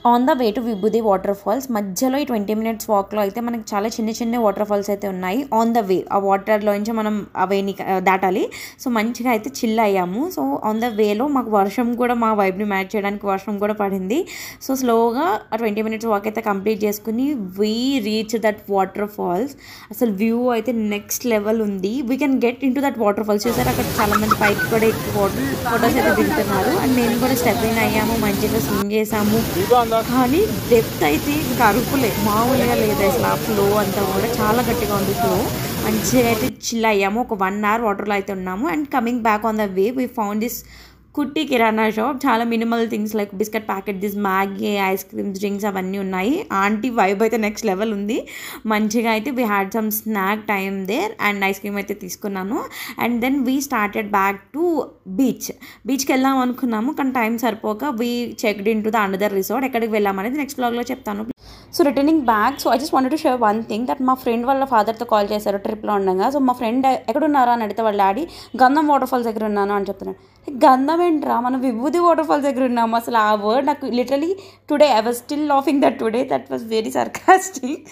On the way to Vibhuti waterfalls మధ్యలో ఈ 20 minutes వాక్లో అయితే మనకి చాలా చిన్న చిన్న వాటర్ ఫాల్స్ అయితే ఉన్నాయి. ఆన్ ద వే ఆ వాటర్లో నుంచి మనం అవేని దాటాలి. సో మంచిగా అయితే చిల్ అయ్యాము. సో ఆన్ ద వేలో మాకు వర్షం కూడా మా వైబ్ని మ్యాచ్ చేయడానికి వర్షం కూడా పడింది. సో స్లోగా ఆ 20 minutes వాక్ అయితే కంప్లీట్ చేసుకుని we reach that waterfalls. అసలు వ్యూ అయితే నెక్స్ట్ లెవెల్ ఉంది. We can get into that waterfalls. చూసారు అక్కడ చాలా మంది పైకి కూడా ఎక్కువ ఫొటోస్ అయితే దిగుతున్నారు. అండ్ నేను కూడా స్టెప్ ఇన్ అయ్యాము, మంచిగా స్విమ్ చేసాము. కానీ డెప్త్ అయితే ఇంకా అరుపులే మామూలుగా లేదు అసలు. ఆ ఫ్లో అంతా కూడా చాలా గట్టిగా ఉంది. ఫ్లో మంచిగా అయితే చిల్ అయ్యాము. ఒక 1 hour వాటర్లో అయితే ఉన్నాము. And coming back on the way we found this కుట్టి కిరాణా షాప్. చాలా minimal things like biscuit packet, this Maggi, ice creams, drinks అవన్నీ ఉన్నాయి. ఆంటీ వైబ్ అయితే నెక్స్ట్ లెవెల్ ఉంది. మంచిగా అయితే we had some snack time there and ice cream అయితే తీసుకున్నాను. And then we started back to బీచ్కి వెళ్దాం అనుకున్నాము. కానీ టైం సరిపోక we checked into the another resort. ఎక్కడికి వెళ్ళామనేది నెక్స్ట్ బ్లాగ్లో చెప్తాను. So returning back, so I just wanted to share one thing that మా ఫ్రెండ్ వాళ్ళ ఫాదర్తో కాల్ చేశారు ట్రిప్లో ఉండగా. సో మా ఫ్రెండ్ ఎక్కడున్నారా అని అడిగితే వాళ్ళ డాడీ గంధం వాటర్ ఫాల్స్ దగ్గర ఉన్నాను అని చెప్తున్నాడు. గంధం ఏంట్రా, మనం విభూది వాటర్ ఫాల్స్ దగ్గర ఉన్నాము. అసలు ఆ వర్డ్ నాకు literally today I was still laughing that today, that was very sarcastic.